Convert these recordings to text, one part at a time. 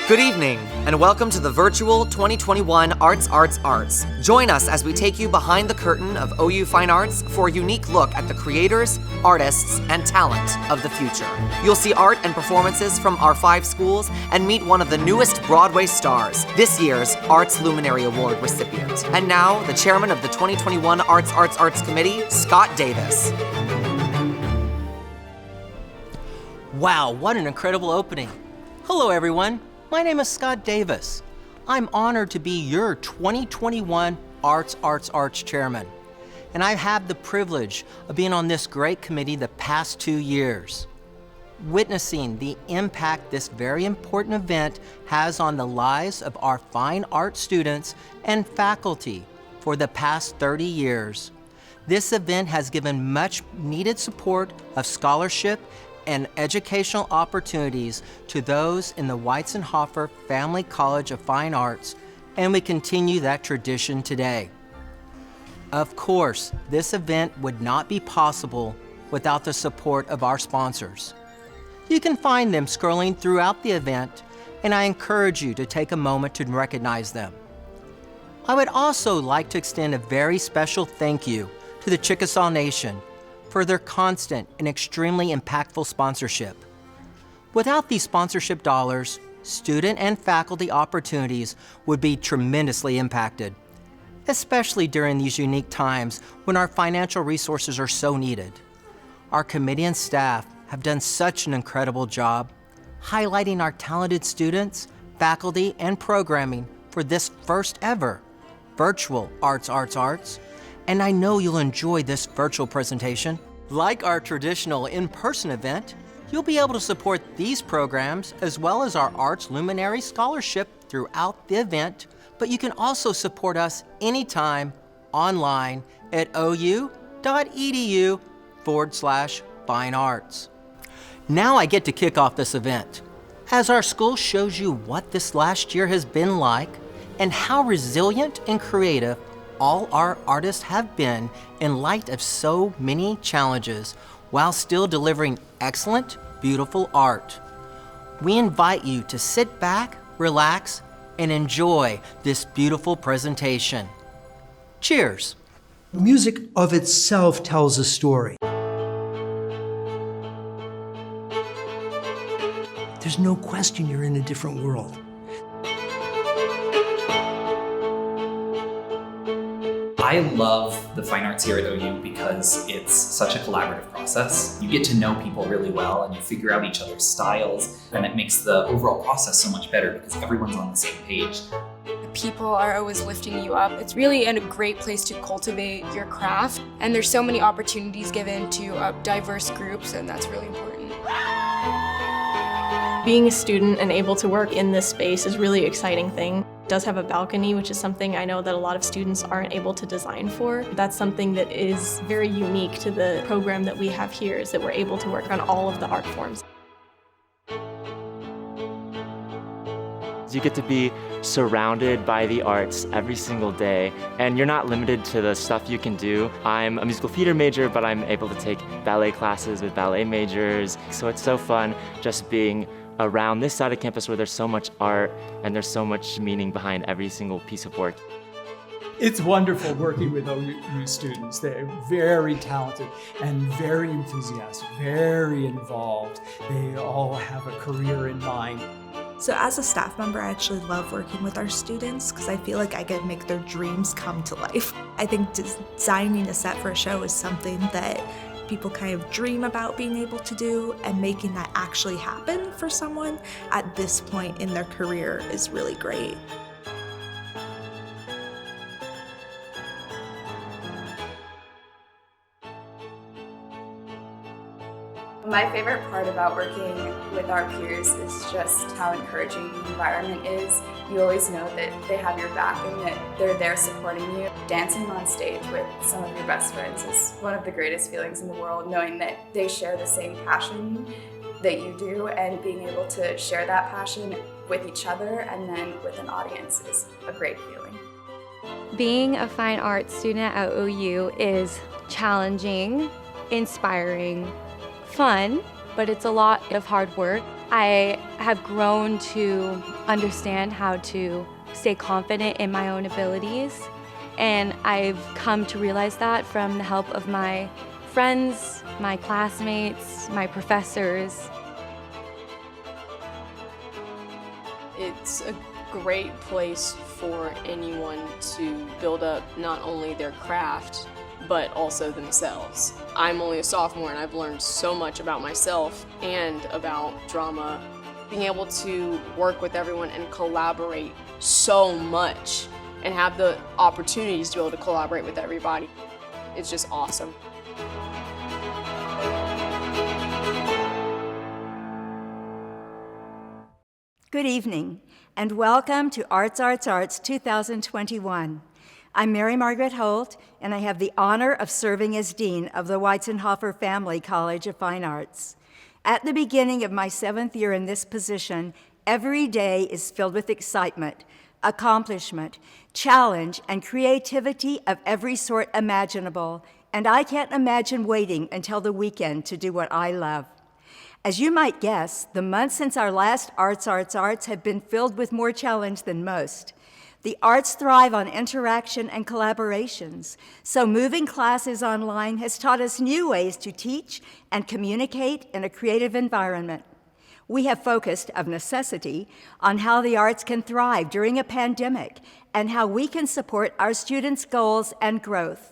Good evening, and welcome to the virtual 2021 Arts. Join us as we take you behind the curtain of OU Fine Arts for a unique look at the creators, artists, and talent of the future. You'll see art and performances from our 5 schools and meet one of the newest Broadway stars, this year's Arts Luminary Award recipient. And now, the chairman of the 2021 Arts Committee, Scott Davis. Wow, what an incredible opening. Hello, everyone. My name is Scott Davis. I'm honored to be your 2021 Arts Chairman. And I've had the privilege of being on this great committee the past 2 years, witnessing the impact this very important event has on the lives of our fine art students and faculty for the past 30 years. This event has given much needed support of scholarship and educational opportunities to those in the Weizenhofer Family College of Fine Arts, and we continue that tradition today. Of course, this event would not be possible without the support of our sponsors. You can find them scrolling throughout the event, and I encourage you to take a moment to recognize them. I would also like to extend a very special thank you to the Chickasaw Nation for their constant and extremely impactful sponsorship. Without these sponsorship dollars, student and faculty opportunities would be tremendously impacted, especially during these unique times when our financial resources are so needed. Our committee and staff have done such an incredible job highlighting our talented students, faculty, and programming for this first ever virtual Arts, and I know you'll enjoy this virtual presentation. Like our traditional in-person event, you'll be able to support these programs as well as our Arts Luminary Scholarship throughout the event, but you can also support us anytime online at ou.edu/fine arts. Now I get to kick off this event. As our school shows you what this last year has been like and how resilient and creative all our artists have been in light of so many challenges while still delivering excellent, beautiful art. We invite you to sit back, relax, and enjoy this beautiful presentation. Cheers. Music of itself tells a story. There's no question you're in a different world. I love the fine arts here at OU because it's such a collaborative process. You get to know people really well and you figure out each other's styles, and it makes the overall process so much better because everyone's on the same page. People are always lifting you up. It's really a great place to cultivate your craft, and there's so many opportunities given to diverse groups, and that's really important. Being a student and able to work in this space is a really exciting thing. It does have a balcony, which is something I know that a lot of students aren't able to design for. That's something that is very unique to the program that we have here, is that we're able to work on all of the art forms. You get to be surrounded by the arts every single day, and you're not limited to the stuff you can do. I'm a musical theater major, but I'm able to take ballet classes with ballet majors. So it's so fun just being around this side of campus where there's so much art and there's so much meaning behind every single piece of work. It's wonderful working with OU students. They're very talented and very enthusiastic, very involved. They all have a career in mind. So as a staff member, I actually love working with our students because I feel like I can make their dreams come to life. I think designing a set for a show is something that people kind of dream about being able to do, and making that actually happen for someone at this point in their career is really great. My favorite part about working with our peers is just how encouraging the environment is. You always know that they have your back and that they're there supporting you. Dancing on stage with some of your best friends is one of the greatest feelings in the world, knowing that they share the same passion that you do, and being able to share that passion with each other and then with an audience is a great feeling. Being a fine arts student at OU is challenging, inspiring, fun, but it's a lot of hard work. I have grown to understand how to stay confident in my own abilities, and I've come to realize that from the help of my friends, my classmates, my professors. It's a great place for anyone to build up not only their craft, but also themselves. I'm only a sophomore and I've learned so much about myself and about drama. Being able to work with everyone and collaborate so much and have the opportunities to be able to collaborate with everybody, it's just awesome. Good evening, and welcome to Arts, Arts, Arts 2021. I'm Mary Margaret Holt, and I have the honor of serving as Dean of the Weizenhofer Family College of Fine Arts. At the beginning of my 7th year in this position, every day is filled with excitement, accomplishment, challenge, and creativity of every sort imaginable, and I can't imagine waiting until the weekend to do what I love. As you might guess, the months since our last Arts, Arts, Arts have been filled with more challenge than most. The arts thrive on interaction and collaborations, so moving classes online has taught us new ways to teach and communicate in a creative environment. We have focused, of necessity, on how the arts can thrive during a pandemic and how we can support our students' goals and growth.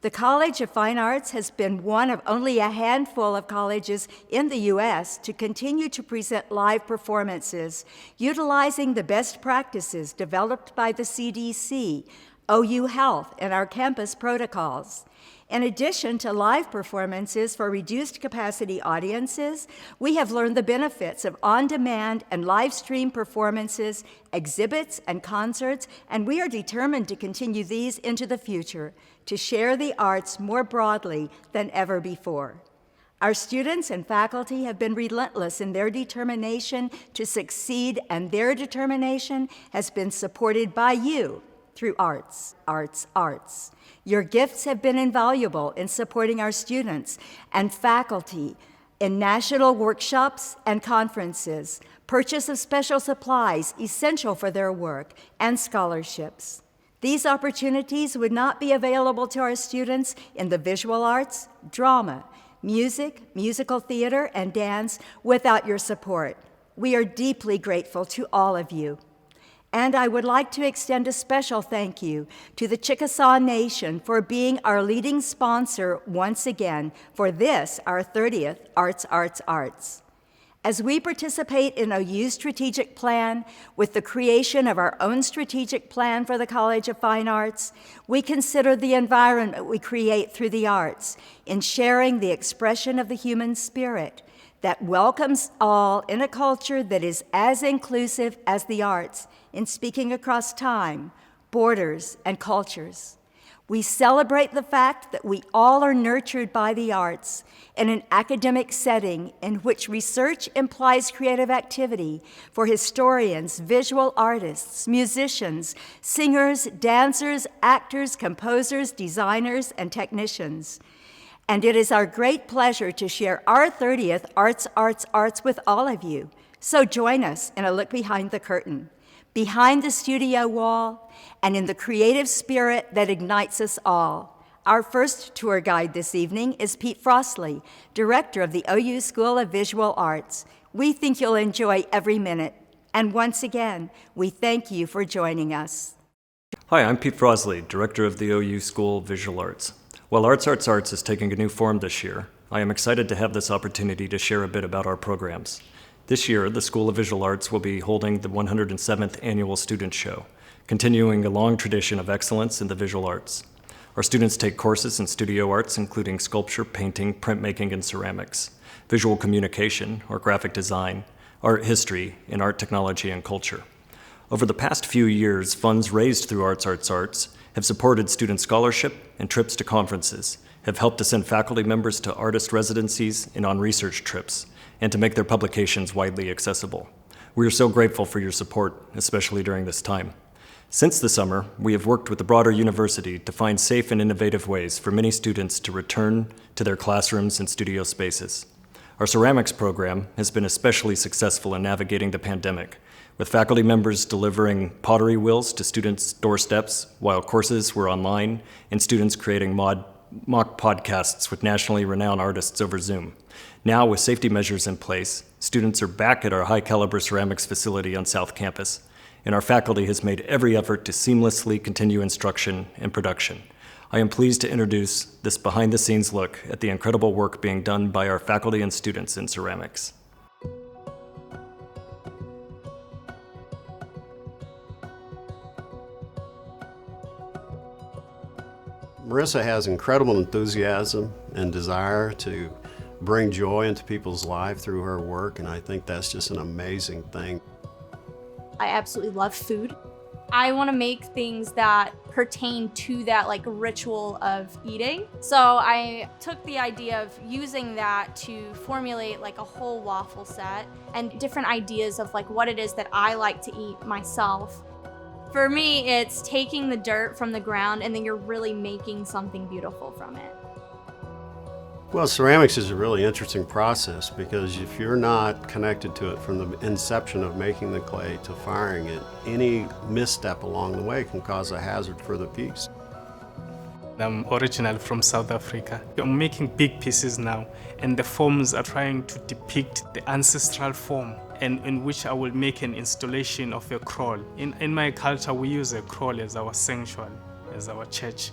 The College of Fine Arts has been one of only a handful of colleges in the U.S. to continue to present live performances, utilizing the best practices developed by the CDC, OU Health, and our campus protocols. In addition to live performances for reduced capacity audiences, we have learned the benefits of on-demand and live stream performances, exhibits, and concerts, and we are determined to continue these into the future, to share the arts more broadly than ever before. Our students and faculty have been relentless in their determination to succeed, and their determination has been supported by you through Arts, Arts, Arts. Your gifts have been invaluable in supporting our students and faculty in national workshops and conferences, purchase of special supplies essential for their work, and scholarships. These opportunities would not be available to our students in the visual arts, drama, music, musical theater, and dance without your support. We are deeply grateful to all of you. And I would like to extend a special thank you to the Chickasaw Nation for being our leading sponsor once again for this, our 30th Arts, Arts, Arts. As we participate in OU's strategic plan with the creation of our own strategic plan for the College of Fine Arts, we consider the environment we create through the arts in sharing the expression of the human spirit that welcomes all in a culture that is as inclusive as the arts in speaking across time, borders, and cultures. We celebrate the fact that we all are nurtured by the arts in an academic setting in which research implies creative activity for historians, visual artists, musicians, singers, dancers, actors, composers, designers, and technicians. And it is our great pleasure to share our 30th Arts, Arts, Arts with all of you. So join us in a look behind the curtain, behind the studio wall, and in the creative spirit that ignites us all. Our first tour guide this evening is Pete Frostley, director of the OU School of Visual Arts. We think you'll enjoy every minute. And once again, we thank you for joining us. Hi, I'm Pete Frostley, director of the OU School of Visual Arts. While Arts, Arts, Arts is taking a new form this year, I am excited to have this opportunity to share a bit about our programs. This year, the School of Visual Arts will be holding the 107th Annual Student Show, continuing a long tradition of excellence in the visual arts. Our students take courses in studio arts, including sculpture, painting, printmaking, and ceramics, visual communication, or graphic design, art history, and art technology and culture. Over the past few years, funds raised through Arts, Arts, Arts have supported student scholarship and trips to conferences, have helped to send faculty members to artist residencies and on research trips, and to make their publications widely accessible. We are so grateful for your support, especially during this time. Since the summer, we have worked with the broader university to find safe and innovative ways for many students to return to their classrooms and studio spaces. Our ceramics program has been especially successful in navigating the pandemic, with faculty members delivering pottery wheels to students' doorsteps while courses were online and students creating mock podcasts with nationally renowned artists over Zoom. Now, with safety measures in place, students are back at our high-caliber ceramics facility on South Campus, and our faculty has made every effort to seamlessly continue instruction and production. I am pleased to introduce this behind-the-scenes look at the incredible work being done by our faculty and students in ceramics. Marissa has incredible enthusiasm and desire to bring joy into people's lives through her work, and I think that's just an amazing thing. I absolutely love food. I want to make things that pertain to that ritual of eating. So I took the idea of using that to formulate a whole waffle set and different ideas of what it is that I like to eat myself. For me, it's taking the dirt from the ground and then you're really making something beautiful from it. Well, ceramics is a really interesting process because if you're not connected to it from the inception of making the clay to firing it, any misstep along the way can cause a hazard for the piece. I'm originally from South Africa. I'm making big pieces now, and the forms are trying to depict the ancestral form, and in which I will make an installation of a kraal. In my culture, we use a kraal as our sanctuary, as our church.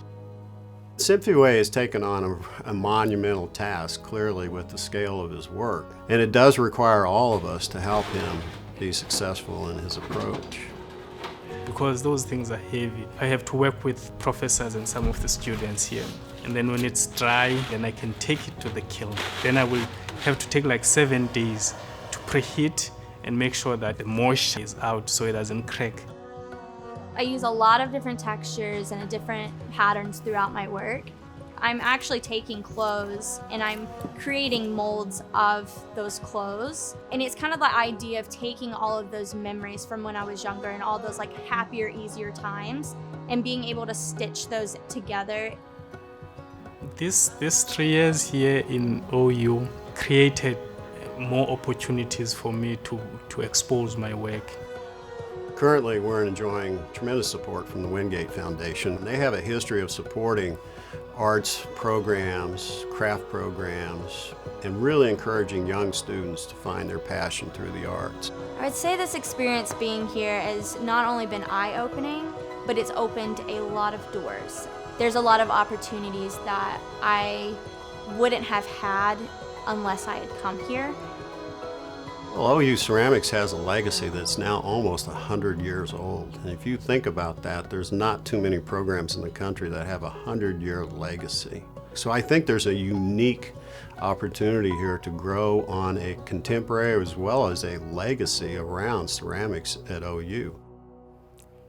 Symphony Way has taken on a monumental task, clearly, with the scale of his work. And it does require all of us to help him be successful in his approach. Because those things are heavy, I have to work with professors and some of the students here. And then when it's dry, then I can take it to the kiln. Then I will have to take 7 days to preheat and make sure that the moisture is out so it doesn't crack. I use a lot of different textures and different patterns throughout my work. I'm actually taking clothes and I'm creating molds of those clothes. And it's kind of the idea of taking all of those memories from when I was younger and all those happier, easier times and being able to stitch those together. This 3 years here in OU created more opportunities for me to expose my work. Currently, we're enjoying tremendous support from the Wingate Foundation. They have a history of supporting arts programs, craft programs, and really encouraging young students to find their passion through the arts. I would say this experience being here has not only been eye-opening, but it's opened a lot of doors. There's a lot of opportunities that I wouldn't have had unless I had come here. Well, OU Ceramics has a legacy that's now almost 100 years old. And if you think about that, there's not too many programs in the country that have a 100-year legacy. So I think there's a unique opportunity here to grow on a contemporary as well as a legacy around ceramics at OU.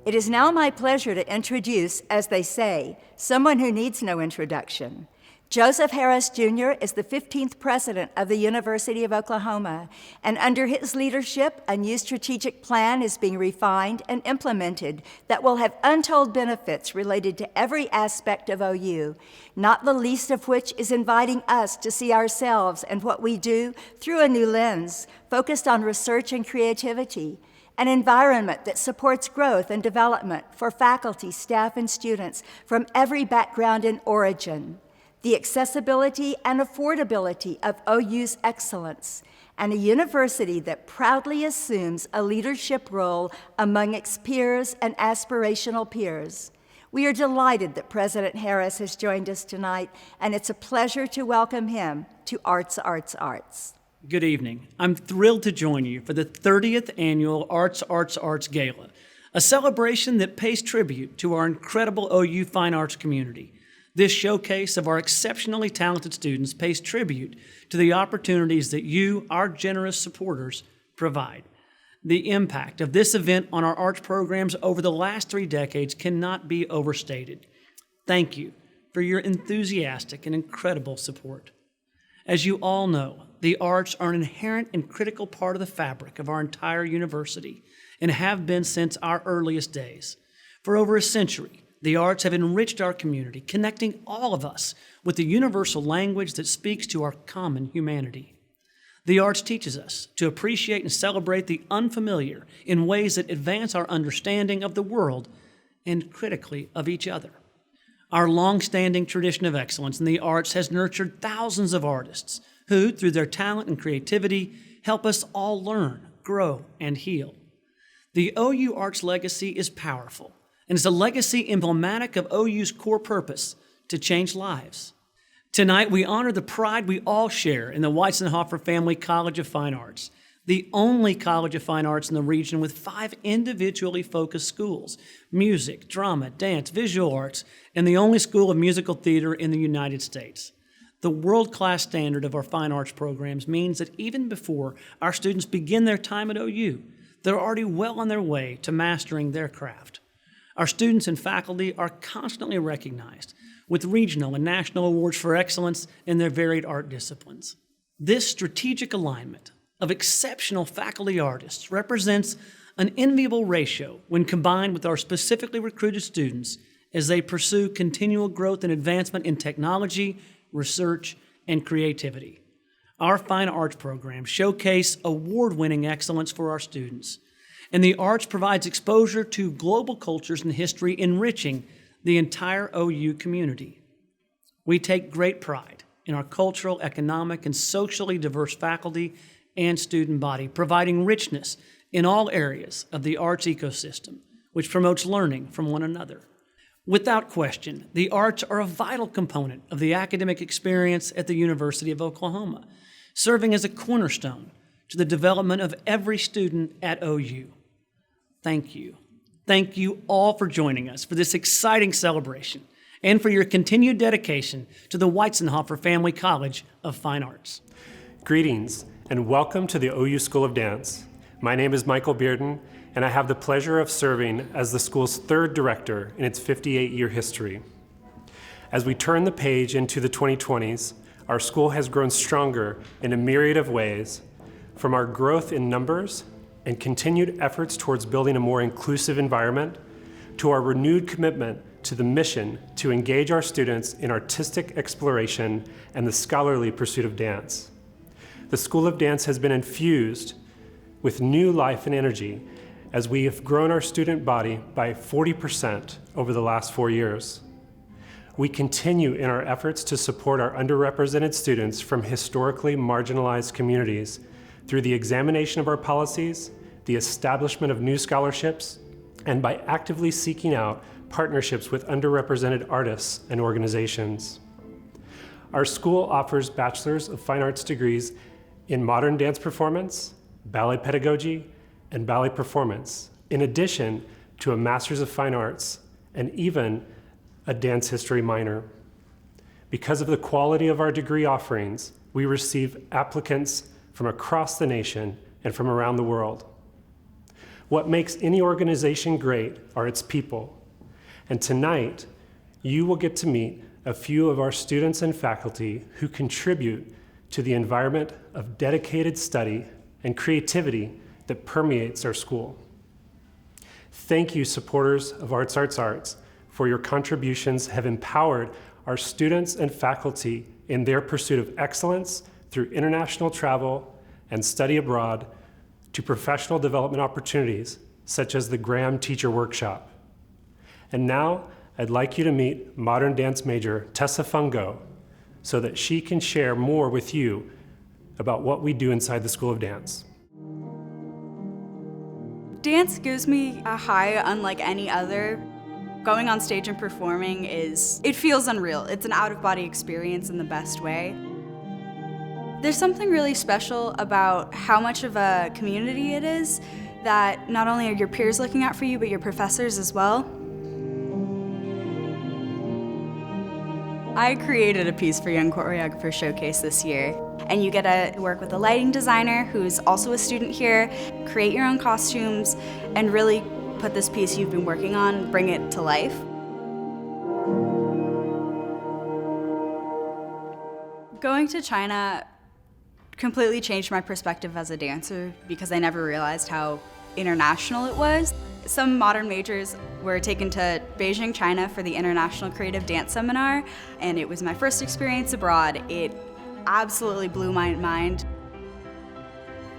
It is now my pleasure to introduce, as they say, someone who needs no introduction. Joseph Harris Jr. is the 15th president of the University of Oklahoma, and under his leadership, a new strategic plan is being refined and implemented that will have untold benefits related to every aspect of OU, not the least of which is inviting us to see ourselves and what we do through a new lens, focused on research and creativity, an environment that supports growth and development for faculty, staff, and students from every background and origin, the accessibility and affordability of OU's excellence, and a university that proudly assumes a leadership role among its peers and aspirational peers. We are delighted that President Harris has joined us tonight, and it's a pleasure to welcome him to Arts, Arts, Arts. Good evening. I'm thrilled to join you for the 30th annual Arts, Arts, Arts Gala, a celebration that pays tribute to our incredible OU fine arts community. This showcase of our exceptionally talented students pays tribute to the opportunities that you, our generous supporters, provide. The impact of this event on our arts programs over the last 3 decades cannot be overstated. Thank you for your enthusiastic and incredible support. As you all know, the arts are an inherent and critical part of the fabric of our entire university and have been since our earliest days. For over a century, the arts have enriched our community, connecting all of us with the universal language that speaks to our common humanity. The arts teaches us to appreciate and celebrate the unfamiliar in ways that advance our understanding of the world and, critically, of each other. Our long-standing tradition of excellence in the arts has nurtured thousands of artists who, through their talent and creativity, help us all learn, grow, and heal. The OU Arts legacy is powerful and is a legacy emblematic of OU's core purpose to change lives. Tonight, we honor the pride we all share in the Weisenhofer Family College of Fine Arts, the only college of fine arts in the region with 5 individually focused schools: music, drama, dance, visual arts, and the only school of musical theater in the United States. The world-class standard of our fine arts programs means that even before our students begin their time at OU, they're already well on their way to mastering their craft. Our students and faculty are constantly recognized with regional and national awards for excellence in their varied art disciplines. This strategic alignment of exceptional faculty artists represents an enviable ratio when combined with our specifically recruited students as they pursue continual growth and advancement in technology, research, and creativity. Our fine arts programs showcase award-winning excellence for our students, and the arts provides exposure to global cultures and history, enriching the entire OU community. We take great pride in our cultural, economic, and socially diverse faculty and student body, providing richness in all areas of the arts ecosystem, which promotes learning from one another. Without question, the arts are a vital component of the academic experience at the University of Oklahoma, serving as a cornerstone to the development of every student at OU. Thank you. Thank you all for joining us for this exciting celebration and for your continued dedication to the Weisenhofer Family College of Fine Arts. Greetings and welcome to the OU School of Dance. My name is Michael Bearden, and I have the pleasure of serving as the school's 3rd director in its 58-year history. As we turn the page into the 2020s, our school has grown stronger in a myriad of ways, from our growth in numbers and continued efforts towards building a more inclusive environment, to our renewed commitment to the mission to engage our students in artistic exploration and the scholarly pursuit of dance. The School of Dance has been infused with new life and energy as we have grown our student body by 40% over the last 4 years. We continue in our efforts to support our underrepresented students from historically marginalized communities through the examination of our policies, the establishment of new scholarships, and by actively seeking out partnerships with underrepresented artists and organizations. Our school offers Bachelor's of Fine Arts degrees in modern dance performance, ballet pedagogy, and ballet performance, in addition to a Master's of Fine Arts and even a dance history minor. Because of the quality of our degree offerings, we receive applicants from across the nation and from around the world. What makes any organization great are its people. And tonight, you will get to meet a few of our students and faculty who contribute to the environment of dedicated study and creativity that permeates our school. Thank you, supporters of Arts, Arts, Arts, for your contributions have empowered our students and faculty in their pursuit of excellence through international travel and study abroad to professional development opportunities such as the Graham Teacher Workshop. And now, I'd like you to meet modern dance major Tessa Fungo so that she can share more with you about what we do inside the School of Dance. Dance gives me a high unlike any other. Going on stage and performing it feels unreal. It's an out-of-body experience in the best way. There's something really special about how much of a community it is that not only are your peers looking out for you, but your professors as well. I created a piece for Young Choreographer Showcase this year, and you get to work with a lighting designer who's also a student here, create your own costumes, and really put this piece you've been working on, bring it to life. Going to China completely changed my perspective as a dancer because I never realized how international it was. Some modern majors were taken to Beijing, China for the International Creative Dance Seminar, and it was my first experience abroad. It absolutely blew my mind.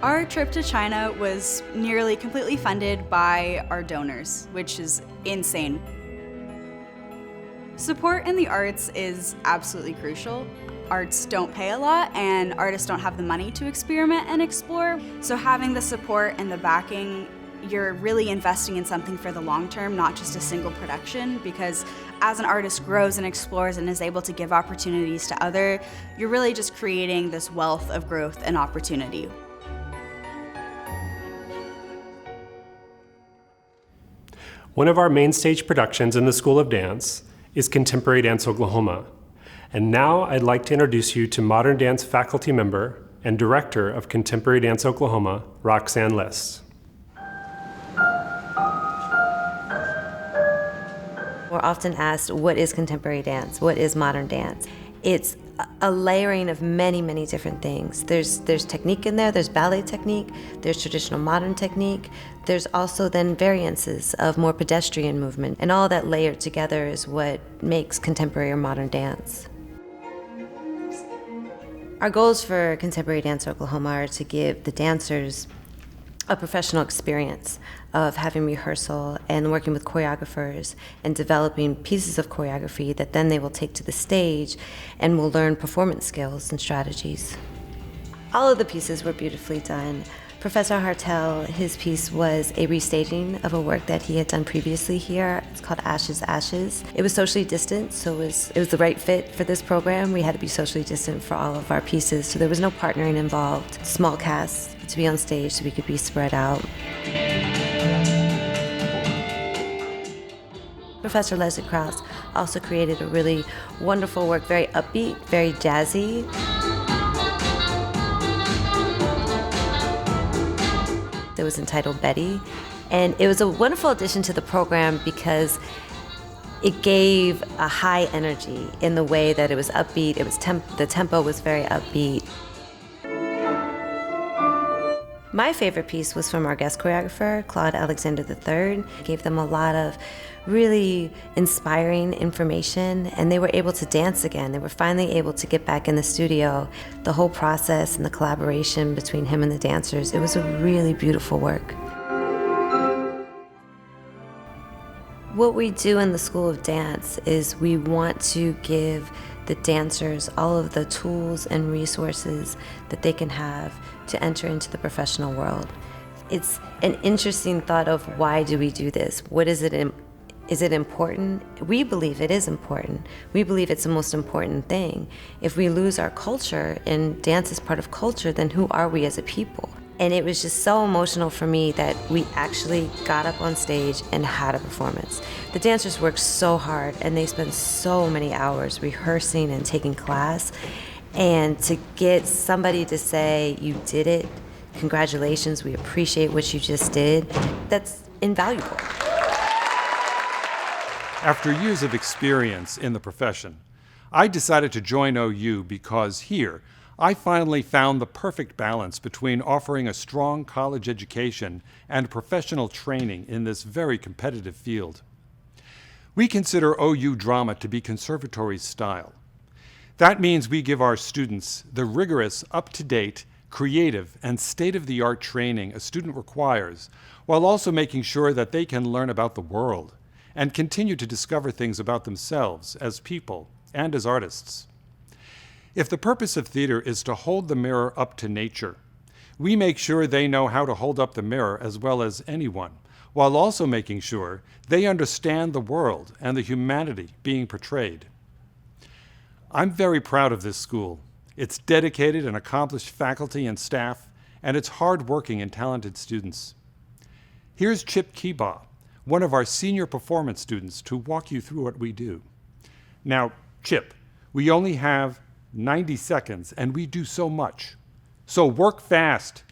Our trip to China was nearly completely funded by our donors, which is insane. Support in the arts is absolutely crucial. Arts don't pay a lot and artists don't have the money to experiment and explore. So having the support and the backing, you're really investing in something for the long term, not just a single production, because as an artist grows and explores and is able to give opportunities to others, you're really just creating this wealth of growth and opportunity. One of our main stage productions in the School of Dance is Contemporary Dance Oklahoma. And now I'd like to introduce you to modern dance faculty member and director of Contemporary Dance Oklahoma, Roxanne Liss. We're often asked, what is contemporary dance? What is modern dance? It's a layering of many, many different things. There's technique in there, there's ballet technique, there's traditional modern technique, there's also then variances of more pedestrian movement, and all that layered together is what makes contemporary or modern dance. Our goals for Contemporary Dance Oklahoma are to give the dancers a professional experience of having rehearsal and working with choreographers and developing pieces of choreography that then they will take to the stage and will learn performance skills and strategies. All of the pieces were beautifully done. Professor Hartel, his piece was a restaging of a work that he had done previously here. It's called Ashes, Ashes. It was socially distant, so it was the right fit for this program. We had to be socially distant for all of our pieces, so there was no partnering involved. Small cast to be on stage so we could be spread out. Professor Leslie Krause also created a really wonderful work, very upbeat, very jazzy. It was entitled Betty, and it was a wonderful addition to the program because it gave a high energy in the way that it was upbeat. It was the tempo was very upbeat. My favorite piece was from our guest choreographer, Claude Alexander III. It gave them a lot of really inspiring information, and they were able to dance again. They were finally able to get back in the studio. The whole process and the collaboration between him and the dancers, it was a really beautiful work. What we do in the School of Dance is we want to give the dancers all of the tools and resources that they can have to enter into the professional world. It's an interesting thought of why do we do this? What is it? Is it important? We believe it is important. We believe it's the most important thing. If we lose our culture, and dance is part of culture, then who are we as a people? And it was just so emotional for me that we actually got up on stage and had a performance. The dancers worked so hard and they spent so many hours rehearsing and taking class. And to get somebody to say, you did it, congratulations, we appreciate what you just did, that's invaluable. After years of experience in the profession, I decided to join OU because here, I finally found the perfect balance between offering a strong college education and professional training in this very competitive field. We consider OU drama to be conservatory style. That means we give our students the rigorous, up-to-date, creative, and state-of-the-art training a student requires, while also making sure that they can learn about the world and continue to discover things about themselves as people and as artists. If the purpose of theater is to hold the mirror up to nature, we make sure they know how to hold up the mirror as well as anyone, while also making sure they understand the world and the humanity being portrayed. I'm very proud of this school, its dedicated and accomplished faculty and staff, and its hard-working and talented students. Here's Chip Keebaugh, one of our senior performance students, to walk you through what we do. Now, Chip, we only have 90 seconds, and we do so much. So work fast.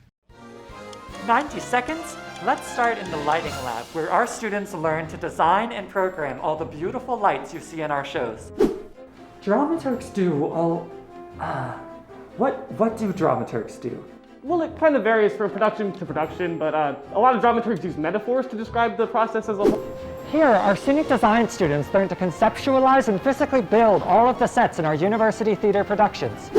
90 seconds? Let's start in the lighting lab, where our students learn to design and program all the beautiful lights you see in our shows. Dramaturgs do, what do dramaturgs do? Well, it kind of varies from production to production, but a lot of dramaturgs use metaphors to describe the process as a whole. Here, our scenic design students learn to conceptualize and physically build all of the sets in our university theater productions.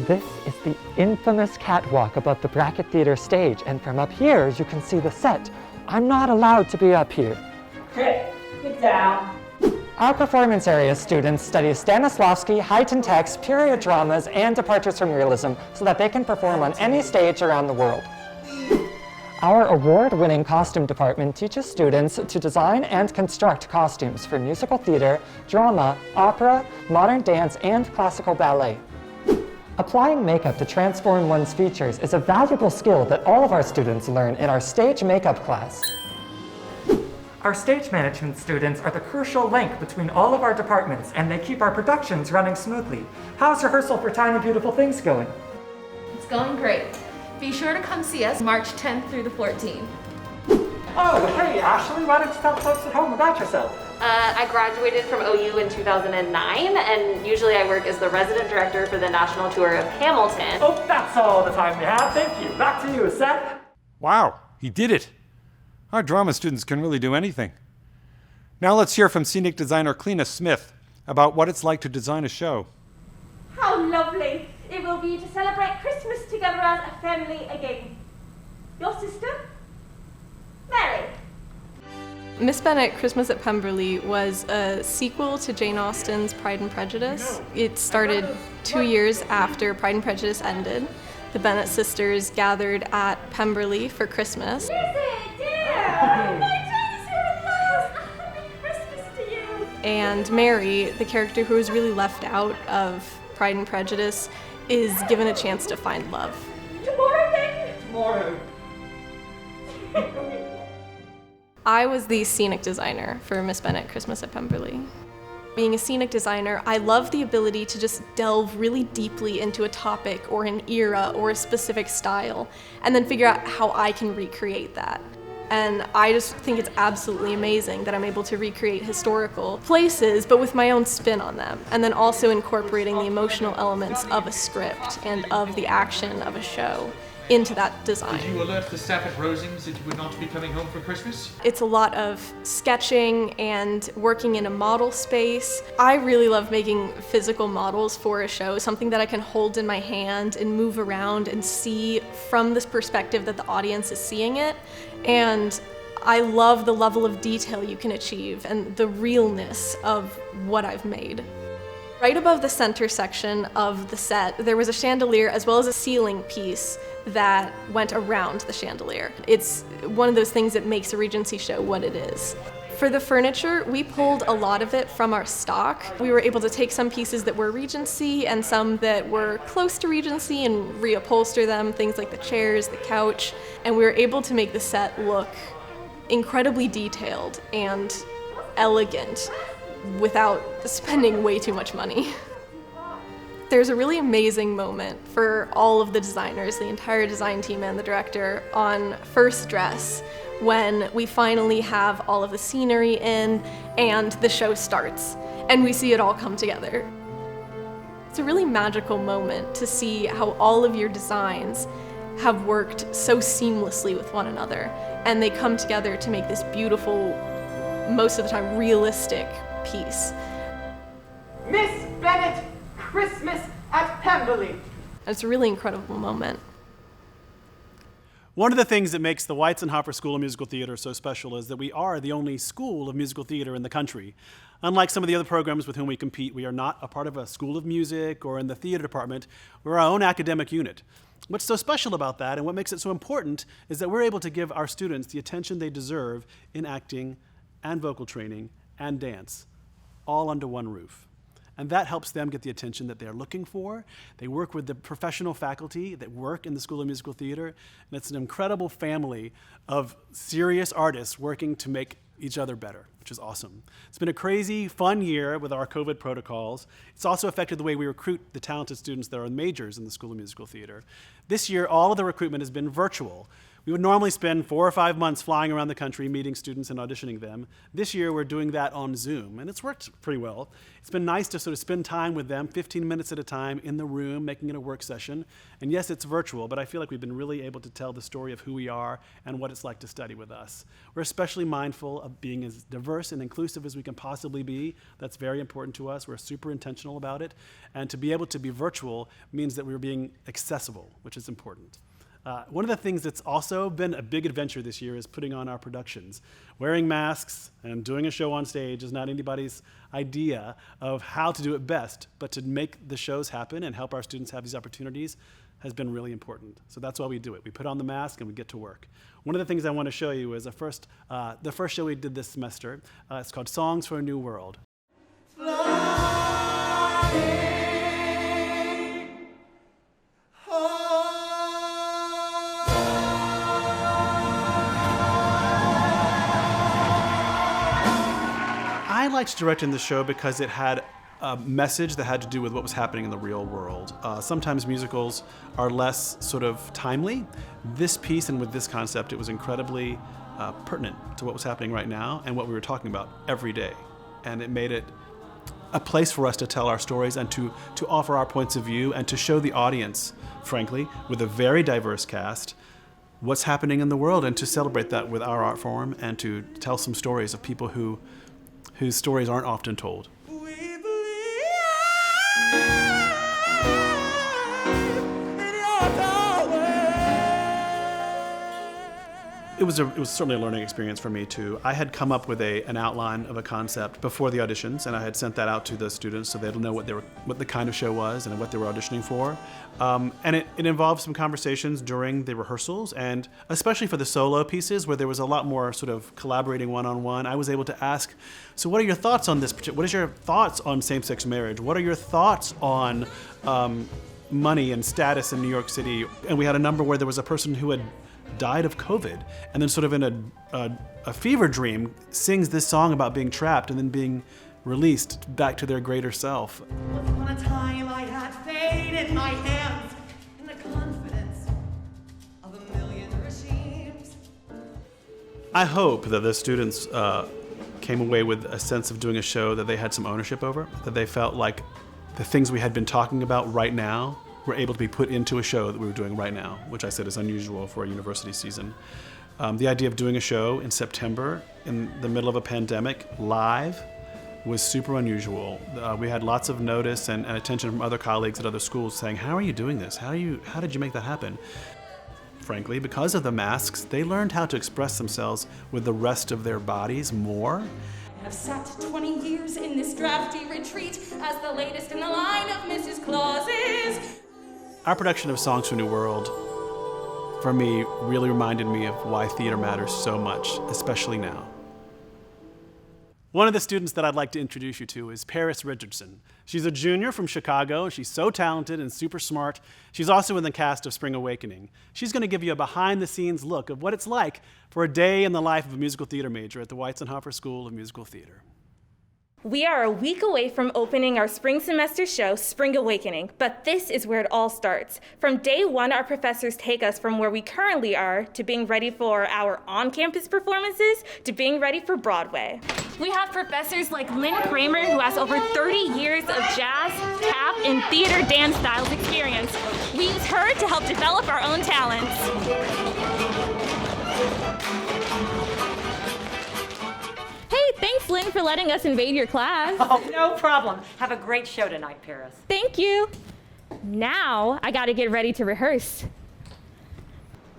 This is the infamous catwalk above the Brackett Theater stage, and from up here you can see the set. I'm not allowed to be up here. Get down. Our performance area students study Stanislavski, heightened text, period dramas, and departures from realism so that they can perform on any stage around the world. Our award-winning costume department teaches students to design and construct costumes for musical theater, drama, opera, modern dance, and classical ballet. Applying makeup to transform one's features is a valuable skill that all of our students learn in our stage makeup class. Our stage management students are the crucial link between all of our departments, and they keep our productions running smoothly. How's rehearsal for Tiny Beautiful Things going? It's going great. Be sure to come see us March 10th through the 14th. Oh, hey Ashley, why don't you tell folks at home about yourself? I graduated from OU in 2009, and usually I work as the resident director for the national tour of Hamilton. Oh, that's all the time we have. Thank you. Back to you, Seth. Wow, he did it. Our drama students can really do anything. Now let's hear from scenic designer Clena Smith about what it's like to design a show. How lovely it will be to celebrate Christmas together as a family again. Your sister, Mary. Miss Bennet, Christmas at Pemberley was a sequel to Jane Austen's Pride and Prejudice. It started 2 years after Pride and Prejudice ended. The Bennet sisters gathered at Pemberley for Christmas. And Mary, the character who was really left out of Pride and Prejudice, is given a chance to find love. Tomorrow then? Tomorrow. I was the scenic designer for Miss Bennet, Christmas at Pemberley. Being a scenic designer, I love the ability to just delve really deeply into a topic or an era or a specific style, and then figure out how I can recreate that. And I just think it's absolutely amazing that I'm able to recreate historical places, but with my own spin on them, and then also incorporating the emotional elements of a script and of the action of a show into that design. Did you alert the staff at Rosings that you would not be coming home for Christmas? It's a lot of sketching and working in a model space. I really love making physical models for a show, something that I can hold in my hand and move around and see from this perspective that the audience is seeing it. And I love the level of detail you can achieve and the realness of what I've made. Right above the center section of the set, there was a chandelier as well as a ceiling piece that went around the chandelier. It's one of those things that makes a Regency show what it is. For the furniture, we pulled a lot of it from our stock. We were able to take some pieces that were Regency and some that were close to Regency and reupholster them, things like the chairs, the couch, and we were able to make the set look incredibly detailed and elegant without spending way too much money. There's a really amazing moment for all of the designers, the entire design team and the director, on first dress when we finally have all of the scenery in and the show starts and we see it all come together. It's a really magical moment to see how all of your designs have worked so seamlessly with one another, and they come together to make this beautiful, most of the time realistic piece. Miss Bennet, Christmas at Pemberley. It's a really incredible moment. One of the things that makes the Weizenhofer School of Musical Theater so special is that we are the only school of musical theater in the country. Unlike some of the other programs with whom we compete, we are not a part of a school of music or in the theater department. We're our own academic unit. What's so special about that and what makes it so important is that we're able to give our students the attention they deserve in acting and vocal training and dance, all under one roof. And that helps them get the attention that they're looking for. They work with the professional faculty that work in the School of Musical Theater, and it's an incredible family of serious artists working to make each other better, which is awesome. It's been a crazy, fun year with our COVID protocols. It's also affected the way we recruit the talented students that are majors in the School of Musical Theater. This year, all of the recruitment has been virtual. We would normally spend 4 or 5 months flying around the country, meeting students and auditioning them. This year, we're doing that on Zoom, and it's worked pretty well. It's been nice to sort of spend time with them, 15 minutes at a time in the room, making it a work session. And yes, it's virtual, but I feel like we've been really able to tell the story of who we are and what it's like to study with us. We're especially mindful of being as diverse and inclusive as we can possibly be. That's very important to us. We're super intentional about it. And to be able to be virtual means that we're being accessible, which is important. One of the things that's also been a big adventure this year is putting on our productions. Wearing masks and doing a show on stage is not anybody's idea of how to do it best, but to make the shows happen and help our students have these opportunities has been really important. So that's why we do it. We put on the mask and we get to work. One of the things I want to show you is the first show we did this semester. It's called Songs for a New World. I liked directing the show because it had a message that had to do with what was happening in the real world. Sometimes musicals are less sort of timely. This piece and with this concept, it was incredibly pertinent to what was happening right now and what we were talking about every day. And it made it a place for us to tell our stories and to offer our points of view and to show the audience, frankly, with a very diverse cast, what's happening in the world and to celebrate that with our art form and to tell some stories of people whose stories aren't often told. It was certainly a learning experience for me too. I had come up with an outline of a concept before the auditions, and I had sent that out to the students so they'd know what the kind of show was and what they were auditioning for. And it involved some conversations during the rehearsals, and especially for the solo pieces where there was a lot more sort of collaborating one-on-one. I was able to ask, so what are your thoughts on this? What is your thoughts on same-sex marriage? What are your thoughts on money and status in New York City? And we had a number where there was a person who had died of COVID, and then sort of in a fever dream sings this song about being trapped and then being released back to their greater self. Once upon a time I had fate in my hands in the confidence of a million regimes. I hope that the students came away with a sense of doing a show that they had some ownership over, that they felt like the things we had been talking about right now were able to be put into a show that we were doing right now, which I said is unusual for a university season. The idea of doing a show in September in the middle of a pandemic live was super unusual. We had lots of notice and attention from other colleagues at other schools saying, how are you doing this? How did you make that happen? Frankly, because of the masks, they learned how to express themselves with the rest of their bodies more. I have sat 20 years in this drafty retreat as the latest in the line of Mrs. Clauses. Our production of Songs for a New World, for me, really reminded me of why theater matters so much, especially now. One of the students that I'd like to introduce you to is Paris Richardson. She's a junior from Chicago. She's so talented and super smart. She's also in the cast of Spring Awakening. She's going to give you a behind-the-scenes look of what it's like for a day in the life of a musical theater major at the Weizenhofer School of Musical Theater. We are a week away from opening our spring semester show, Spring Awakening, but this is where it all starts. From day one, our professors take us from where we currently are to being ready for our on-campus performances to being ready for Broadway. We have professors like Lynn Kramer, who has over 30 years of jazz, tap, and theater dance styles experience. We use her to help develop our own talents. Hey, thanks, Lynn, for letting us invade your class. Oh, no problem. Have a great show tonight, Paris. Thank you. Now, I gotta get ready to rehearse.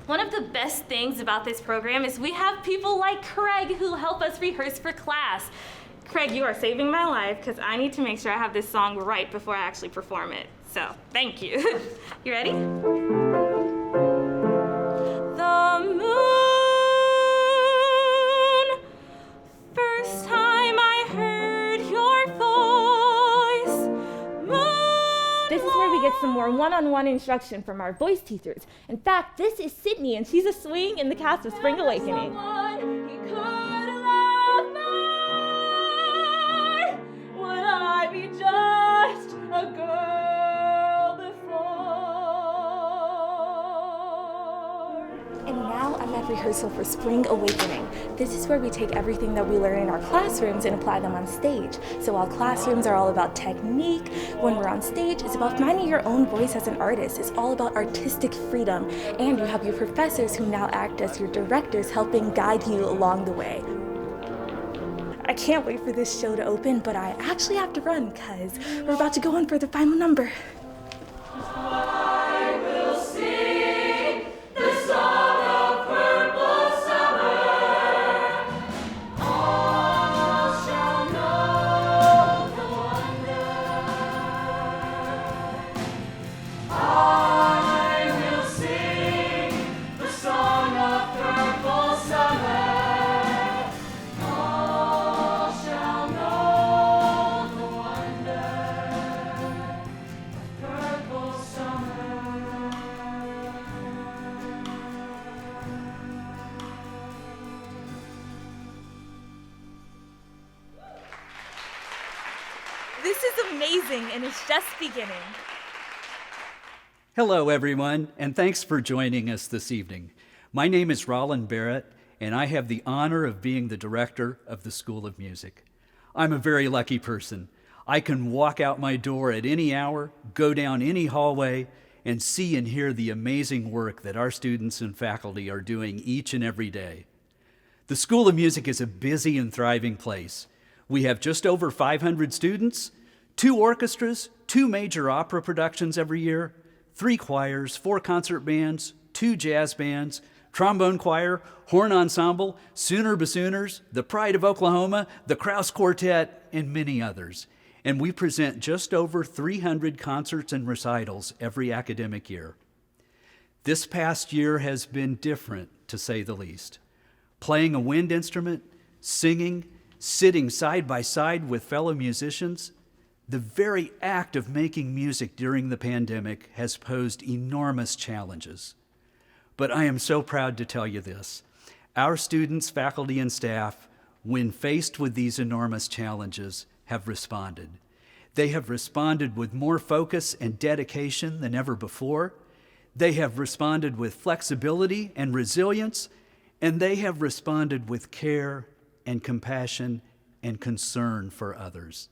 One of the best things about this program is we have people like Craig who help us rehearse for class. Craig, you are saving my life because I need to make sure I have this song right before I actually perform it. So, thank you. You ready? The moon. First time I heard your voice, moonlight. This is where we get some more one-on-one instruction from our voice teachers. In fact, this is Sydney, and she's a swing in the cast of Spring Awakening. Would I be just a girl before? And now I'm at rehearsal for Spring Awakening. This is where we take everything that we learn in our classrooms and apply them on stage. So while classrooms are all about technique, when we're on stage, it's about finding your own voice as an artist. It's all about artistic freedom. And you have your professors who now act as your directors, helping guide you along the way. I can't wait for this show to open, but I actually have to run because we're about to go on for the final number. I will sing the song of purple summer. All shall know the wonder. I will sing the song of purple summer. All shall know the wonder of purple summer. This is amazing, and it's just beginning. Hello, everyone, and thanks for joining us this evening. My name is Roland Barrett, and I have the honor of being the director of the School of Music. I'm a very lucky person. I can walk out my door at any hour, go down any hallway, and see and hear the amazing work that our students and faculty are doing each and every day. The School of Music is a busy and thriving place. We have just over 500 students, 2 orchestras, 2 major opera productions every year, 3 choirs, 4 concert bands, 2 jazz bands, trombone choir, horn ensemble, Sooner Bassooners, the Pride of Oklahoma, the Krause Quartet, and many others. And we present just over 300 concerts and recitals every academic year. This past year has been different, to say the least. Playing a wind instrument, singing, sitting side by side with fellow musicians, the very act of making music during the pandemic has posed enormous challenges. But I am so proud to tell you this. Our students, faculty, and staff, when faced with these enormous challenges, have responded. They have responded with more focus and dedication than ever before. They have responded with flexibility and resilience, and they have responded with care and compassion and concern for others.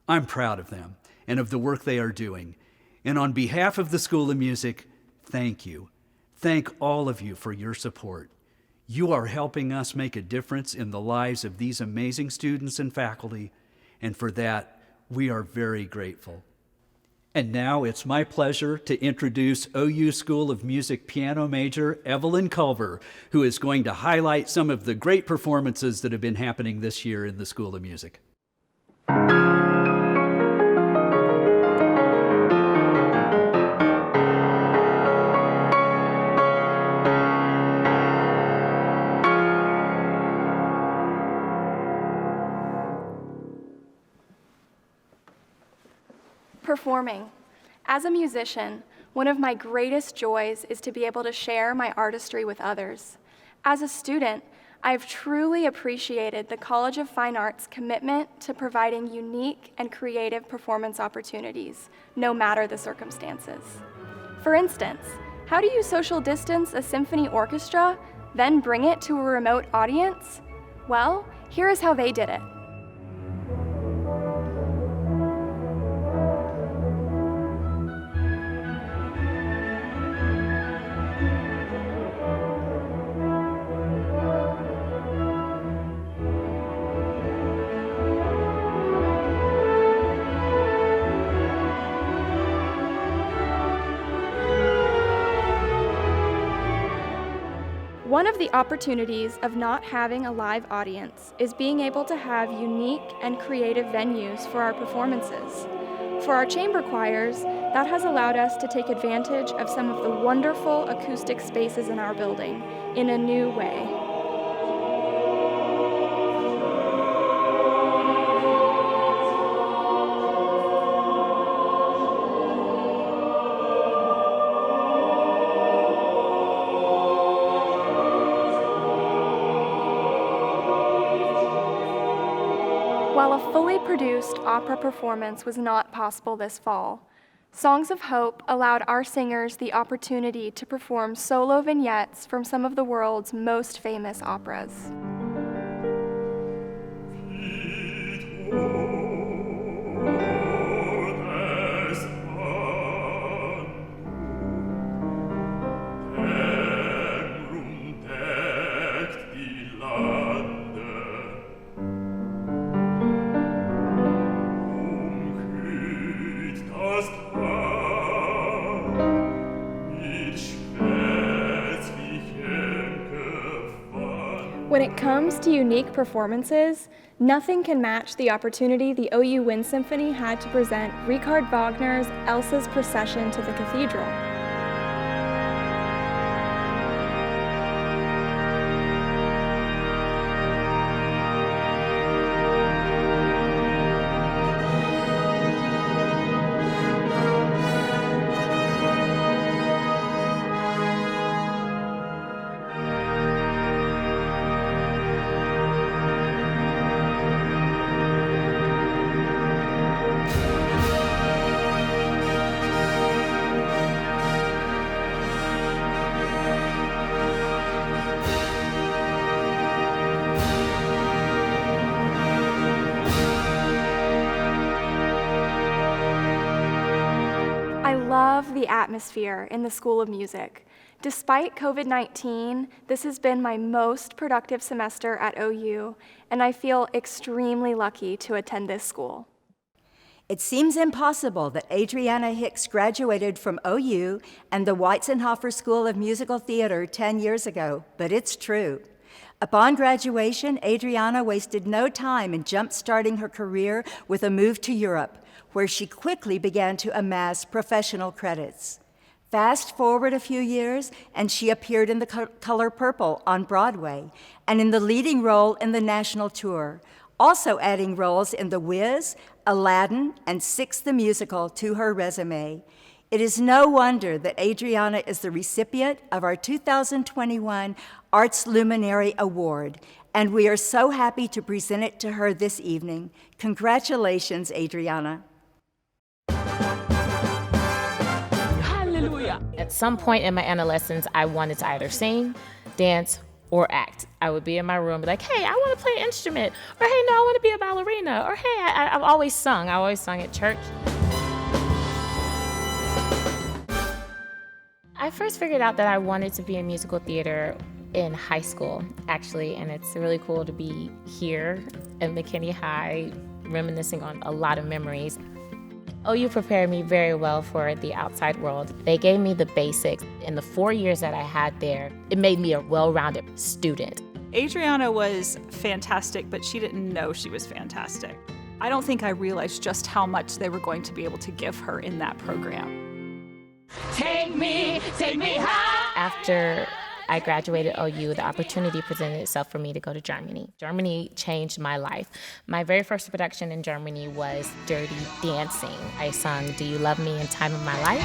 I'm proud of them and of the work they are doing. And on behalf of the School of Music, thank you. Thank all of you for your support. You are helping us make a difference in the lives of these amazing students and faculty, and for that, we are very grateful. And now it's my pleasure to introduce OU School of Music piano major Evelyn Culver, who is going to highlight some of the great performances that have been happening this year in the School of Music. Performing. As a musician, one of my greatest joys is to be able to share my artistry with others. As a student, I've truly appreciated the College of Fine Arts' commitment to providing unique and creative performance opportunities, no matter the circumstances. For instance, how do you social distance a symphony orchestra, then bring it to a remote audience? Well, here is how they did it. One of the opportunities of not having a live audience is being able to have unique and creative venues for our performances. For our chamber choirs, that has allowed us to take advantage of some of the wonderful acoustic spaces in our building in a new way. While a fully produced opera performance was not possible this fall, Songs of Hope allowed our singers the opportunity to perform solo vignettes from some of the world's most famous operas. When it comes to unique performances, nothing can match the opportunity the OU Wind Symphony had to present Richard Wagner's Elsa's Procession to the Cathedral. I love the atmosphere in the School of Music. Despite COVID-19, this has been my most productive semester at OU, and I feel extremely lucky to attend this school. It seems impossible that Adriana Hicks graduated from OU and the Weizenhofer School of Musical Theater 10 years ago, but it's true. Upon graduation, Adriana wasted no time in jump-starting her career with a move to Europe, where she quickly began to amass professional credits. Fast forward a few years, and she appeared in The Color Purple on Broadway and in the leading role in the national tour, also adding roles in The Wiz, Aladdin, and Six the Musical to her resume. It is no wonder that Adriana is the recipient of our 2021 Arts Luminary Award, and we are so happy to present it to her this evening. Congratulations, Adriana. Hallelujah. At some point in my adolescence, I wanted to either sing, dance, or act. I would be in my room and be like, hey, I want to play an instrument, or hey, no, I want to be a ballerina, or hey, I've always sung. I always sung at church. I first figured out that I wanted to be in musical theater in high school, actually, and it's really cool to be here at McKinney High, reminiscing on a lot of memories. OU prepared me very well for the outside world. They gave me the basics. In the 4 years that I had there, it made me a well-rounded student. Adriana was fantastic, but she didn't know she was fantastic. I don't think I realized just how much they were going to be able to give her in that program. Take me high. After I graduated OU, the opportunity presented itself for me to go to Germany. Germany changed my life. My very first production in Germany was Dirty Dancing. I sung Do You Love Me in Time of My Life.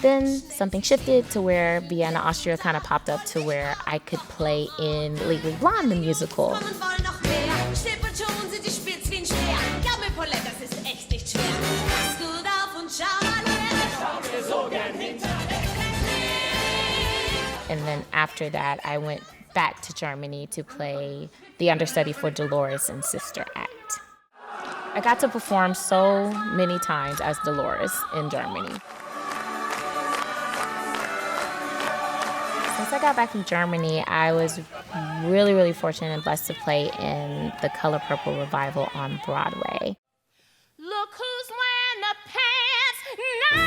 Then something shifted to where Vienna, Austria kind of popped up to where I could play in Legally Blonde, the musical. And then after that, I went back to Germany to play the understudy for Dolores in Sister Act. I got to perform so many times as Dolores in Germany. Since I got back from Germany, I was really, really fortunate and blessed to play in the Color Purple revival on Broadway. Look who's wearing the pants now!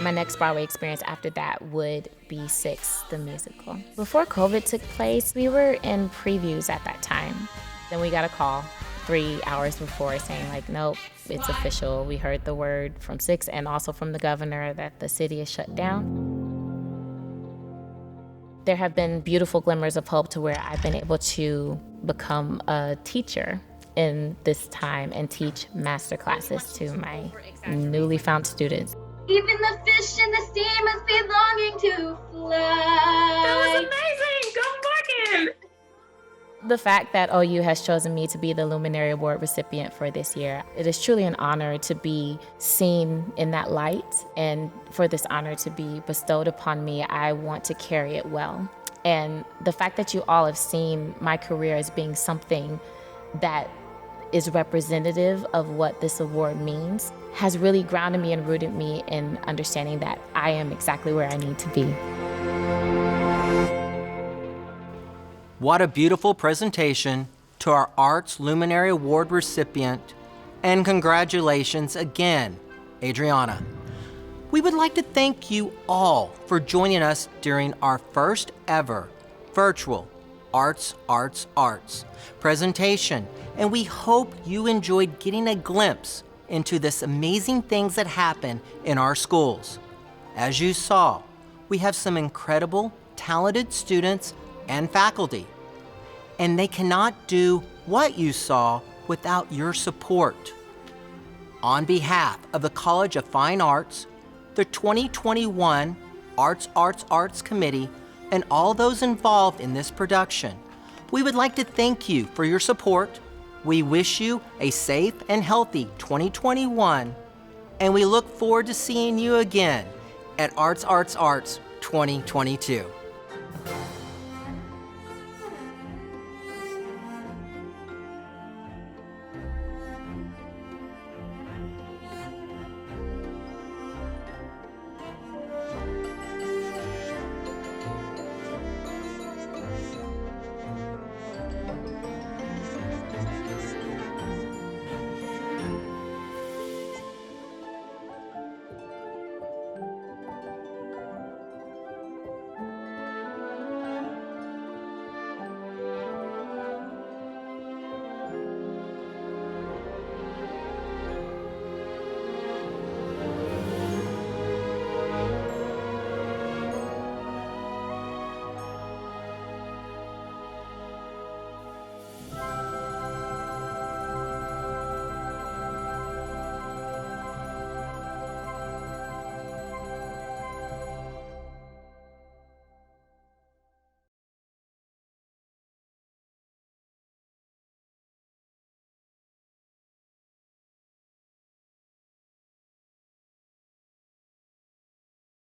My next Broadway experience after that would be Six the Musical. Before COVID took place, we were in previews at that time. Then we got a call 3 hours before saying like, nope, it's official. We heard the word from Six and also from the governor that the city is shut down. There have been beautiful glimmers of hope to where I've been able to become a teacher in this time and teach master classes to my newly found students. Even the fish in the sea must be longing to fly. That was amazing! Go Morgan! The fact that OU has chosen me to be the Luminary Award recipient for this year, it is truly an honor to be seen in that light, and for this honor to be bestowed upon me, I want to carry it well. And the fact that you all have seen my career as being something that is representative of what this award means has really grounded me and rooted me in understanding that I am exactly where I need to be. What a beautiful presentation to our Arts Luminary Award recipient, and congratulations again, Adriana. We would like to thank you all for joining us during our first ever virtual Arts presentation, and we hope you enjoyed getting a glimpse into this amazing things that happen in our schools. As you saw, we have some incredible, talented students and faculty, and they cannot do what you saw without your support. On behalf of the College of Fine Arts, the 2021 Arts Committee, and all those involved in this production, we would like to thank you for your support. We wish you a safe and healthy 2021, and we look forward to seeing you again at Arts 2022.